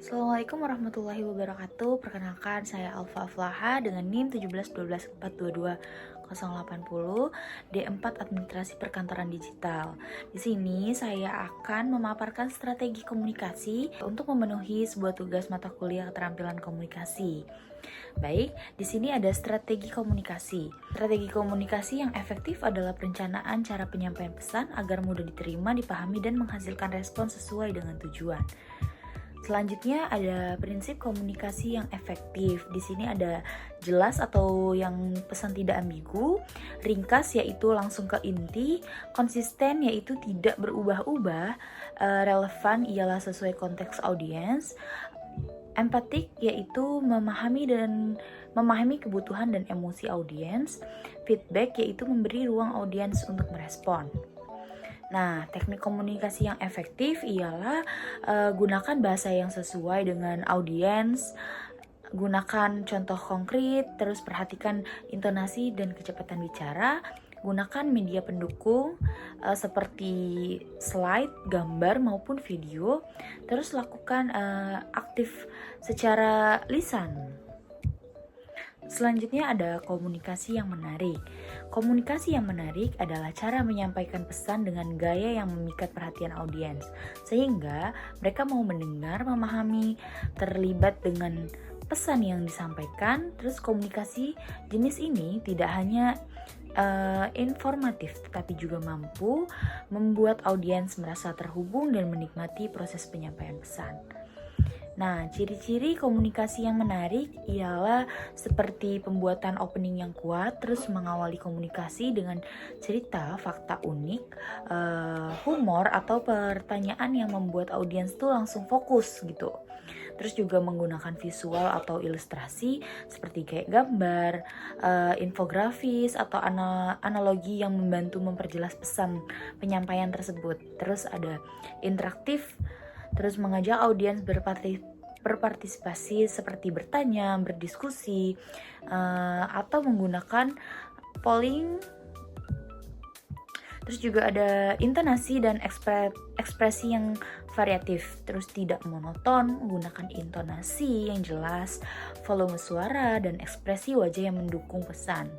Assalamualaikum warahmatullahi wabarakatuh. Perkenalkan, saya Alfa Aflaha dengan NIM 1712422 D4 Administrasi Perkantoran Digital. Di sini saya akan memaparkan strategi komunikasi untuk memenuhi sebuah tugas mata kuliah keterampilan komunikasi. Baik, di sini ada strategi komunikasi. Strategi komunikasi yang efektif adalah perencanaan cara penyampaian pesan agar mudah diterima, dipahami, dan menghasilkan respon sesuai dengan tujuan. Selanjutnya ada prinsip komunikasi yang efektif. Di sini ada jelas atau yang pesan tidak ambigu, ringkas yaitu langsung ke inti, konsisten yaitu tidak berubah-ubah, relevan ialah sesuai konteks audiens, empatik yaitu memahami kebutuhan dan emosi audiens, feedback yaitu memberi ruang audiens untuk merespon. Nah, teknik komunikasi yang efektif ialah gunakan bahasa yang sesuai dengan audiens, gunakan contoh konkret, terus perhatikan intonasi dan kecepatan bicara, gunakan media pendukung seperti slide, gambar maupun video, terus lakukan aktif secara lisan. Selanjutnya ada komunikasi yang menarik. Komunikasi yang menarik adalah cara menyampaikan pesan dengan gaya yang memikat perhatian audiens, sehingga mereka mau mendengar, memahami, terlibat dengan pesan yang disampaikan. Terus komunikasi jenis ini tidak hanya informatif, tetapi juga mampu membuat audiens merasa terhubung dan menikmati proses penyampaian pesan. Nah, ciri-ciri komunikasi yang menarik ialah seperti pembuatan opening yang kuat, terus mengawali komunikasi dengan cerita, fakta unik, humor, atau pertanyaan yang membuat audiens tuh langsung fokus gitu. Terus juga menggunakan visual atau ilustrasi seperti kayak gambar, infografis, atau analogi yang membantu memperjelas pesan penyampaian tersebut. Terus ada interaktif, terus mengajak audiens berpartisipasi seperti bertanya, berdiskusi, atau menggunakan polling. Terus juga ada intonasi dan ekspresi yang variatif, terus tidak monoton, menggunakan intonasi yang jelas, volume suara, dan ekspresi wajah yang mendukung pesan.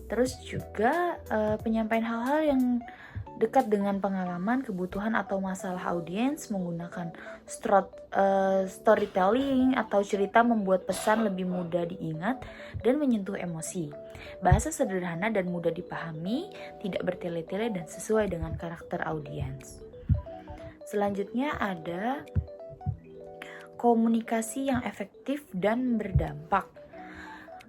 Terus juga penyampaian hal-hal yang dekat dengan pengalaman, kebutuhan, atau masalah audiens, menggunakan storytelling atau cerita membuat pesan lebih mudah diingat dan menyentuh emosi. Bahasa sederhana dan mudah dipahami, tidak bertele-tele dan sesuai dengan karakter audiens. Selanjutnya ada komunikasi yang efektif dan berdampak.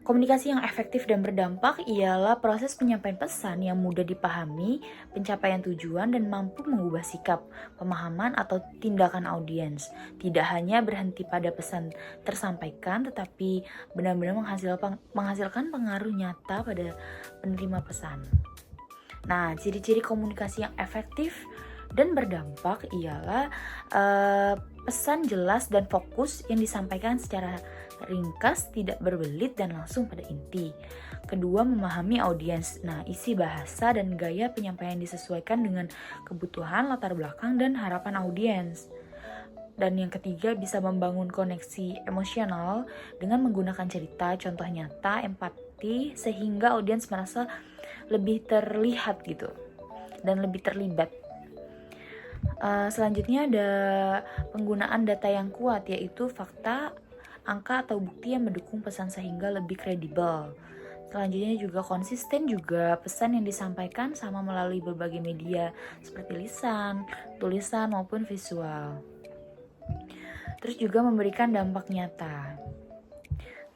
Komunikasi yang efektif dan berdampak ialah proses penyampaian pesan yang mudah dipahami, pencapaian tujuan, dan mampu mengubah sikap, pemahaman, atau tindakan audiens. Tidak hanya berhenti pada pesan tersampaikan, tetapi benar-benar menghasilkan pengaruh nyata pada penerima pesan. Nah, ciri-ciri komunikasi yang efektif dan berdampak ialah pesan jelas dan fokus yang disampaikan secara ringkas, tidak berbelit, dan langsung pada inti. Kedua, memahami audiens. Nah, isi bahasa dan gaya penyampaian disesuaikan dengan kebutuhan, latar belakang, dan harapan audiens. Dan yang ketiga, bisa membangun koneksi emosional dengan menggunakan cerita, contoh nyata, empati, sehingga audiens merasa lebih terlihat gitu dan lebih terlibat. Selanjutnya ada penggunaan data yang kuat, yaitu fakta, angka, atau bukti yang mendukung pesan sehingga lebih kredibel. Selanjutnya juga konsisten juga pesan yang disampaikan sama melalui berbagai media seperti lisan, tulisan, maupun visual. Terus juga memberikan dampak nyata.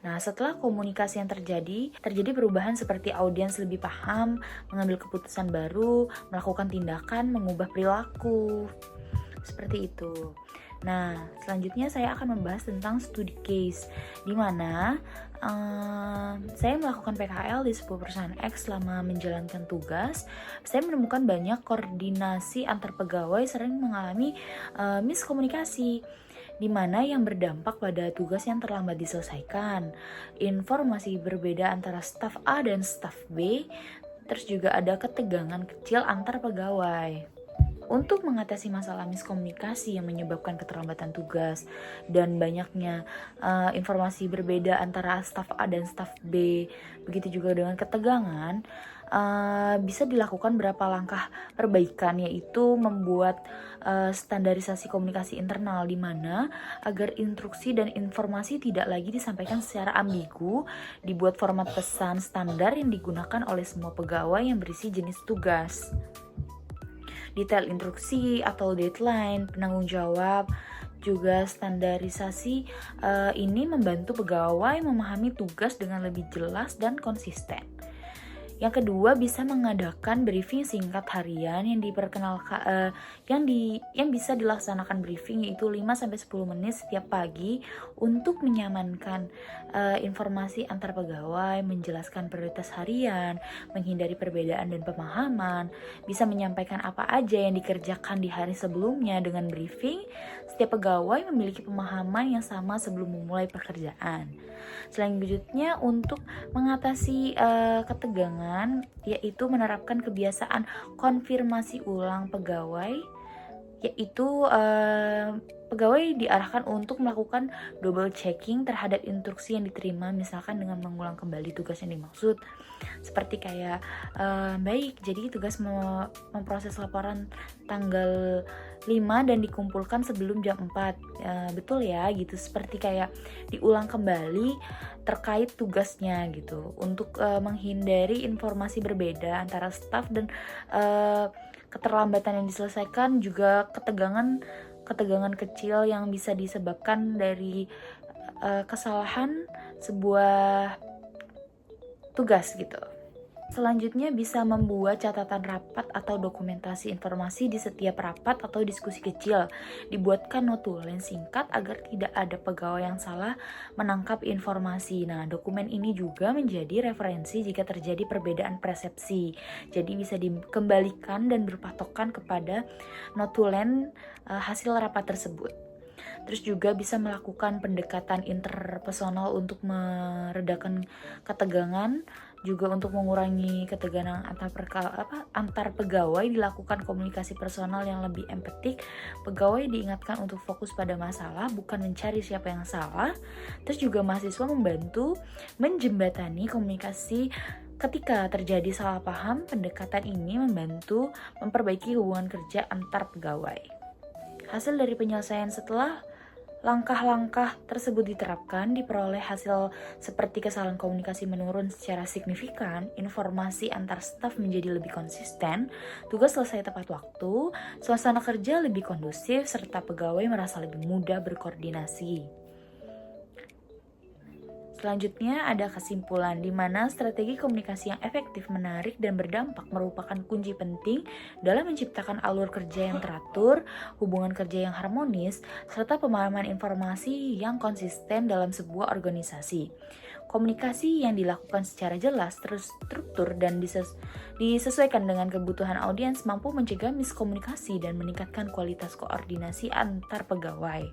Nah, setelah komunikasi yang terjadi perubahan seperti audiens lebih paham, mengambil keputusan baru, melakukan tindakan, mengubah perilaku. Seperti itu. Nah, selanjutnya saya akan membahas tentang studi case, di mana saya melakukan PKL di sebuah perusahaan X. Selama menjalankan tugas, saya menemukan banyak koordinasi antar pegawai sering mengalami miskomunikasi, di mana yang berdampak pada tugas yang terlambat diselesaikan, informasi berbeda antara staf A dan staf B, terus juga ada ketegangan kecil antar pegawai. Untuk mengatasi masalah miskomunikasi yang menyebabkan keterlambatan tugas dan banyaknya informasi berbeda antara staf A dan staf B, begitu juga dengan ketegangan, bisa dilakukan beberapa langkah perbaikan, yaitu membuat standarisasi komunikasi internal di mana agar instruksi dan informasi tidak lagi disampaikan secara ambigu, dibuat format pesan standar yang digunakan oleh semua pegawai yang berisi jenis tugas. Detail instruksi atau deadline, penanggung jawab, juga standarisasi ini membantu pegawai memahami tugas dengan lebih jelas dan konsisten. Yang kedua, bisa mengadakan briefing singkat harian yang diperkenalkan yang bisa dilaksanakan briefing yaitu 5-10 menit setiap pagi untuk menyamankan informasi antar pegawai, menjelaskan prioritas harian, menghindari perbedaan dan pemahaman, bisa menyampaikan apa aja yang dikerjakan di hari sebelumnya dengan briefing. Setiap pegawai memiliki pemahaman yang sama sebelum memulai pekerjaan. Selanjutnya, untuk mengatasi ketegangan, yaitu menerapkan kebiasaan konfirmasi ulang pegawai, yaitu pegawai diarahkan untuk melakukan double checking terhadap instruksi yang diterima, misalkan dengan mengulang kembali tugas yang dimaksud, seperti kayak baik, jadi tugas memproses laporan tanggal 5 dan dikumpulkan sebelum jam 4, betul ya gitu, seperti kayak diulang kembali terkait tugasnya gitu, untuk menghindari informasi berbeda antara staf dan keterlambatan yang diselesaikan, juga ketegangan kecil yang bisa disebabkan dari kesalahan sebuah tugas gitu. Selanjutnya, bisa membuat catatan rapat atau dokumentasi informasi di setiap rapat atau diskusi kecil. Dibuatkan notulen singkat agar tidak ada pegawai yang salah menangkap informasi. Nah, dokumen ini juga menjadi referensi jika terjadi perbedaan persepsi. Jadi bisa dikembalikan dan berpatokan kepada notulen hasil rapat tersebut. Terus juga bisa melakukan pendekatan interpersonal untuk meredakan ketegangan, juga untuk mengurangi ketegangan antar pegawai, dilakukan komunikasi personal yang lebih empatik. Pegawai diingatkan untuk fokus pada masalah, bukan mencari siapa yang salah. Terus juga mahasiswa membantu menjembatani komunikasi ketika terjadi salah paham. Pendekatan ini membantu memperbaiki hubungan kerja antar pegawai. Hasil dari penyelesaian setelah langkah-langkah tersebut diterapkan, diperoleh hasil seperti kesalahan komunikasi menurun secara signifikan, informasi antar staf menjadi lebih konsisten, tugas selesai tepat waktu, suasana kerja lebih kondusif, serta pegawai merasa lebih mudah berkoordinasi. Selanjutnya ada kesimpulan, di mana strategi komunikasi yang efektif, menarik, dan berdampak merupakan kunci penting dalam menciptakan alur kerja yang teratur, hubungan kerja yang harmonis, serta pemahaman informasi yang konsisten dalam sebuah organisasi. Komunikasi yang dilakukan secara jelas, terstruktur, dan disesuaikan dengan kebutuhan audiens mampu mencegah miskomunikasi dan meningkatkan kualitas koordinasi antar pegawai.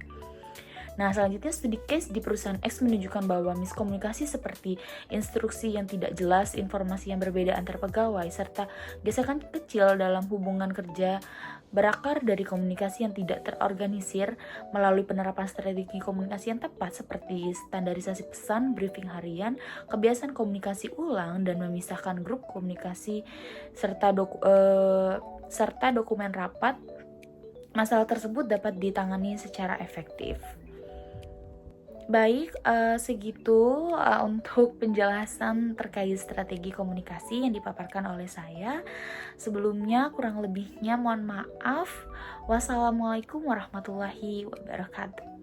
Nah, selanjutnya studi case di perusahaan X menunjukkan bahwa miskomunikasi seperti instruksi yang tidak jelas, informasi yang berbeda antar pegawai, serta gesekan kecil dalam hubungan kerja berakar dari komunikasi yang tidak terorganisir. Melalui penerapan strategi komunikasi yang tepat seperti standarisasi pesan, briefing harian, kebiasaan komunikasi ulang, dan memisahkan grup komunikasi serta dokumen rapat, masalah tersebut dapat ditangani secara efektif. Baik, segitu untuk penjelasan terkait strategi komunikasi yang dipaparkan oleh saya. Sebelumnya kurang lebihnya mohon maaf. Wassalamualaikum warahmatullahi wabarakatuh.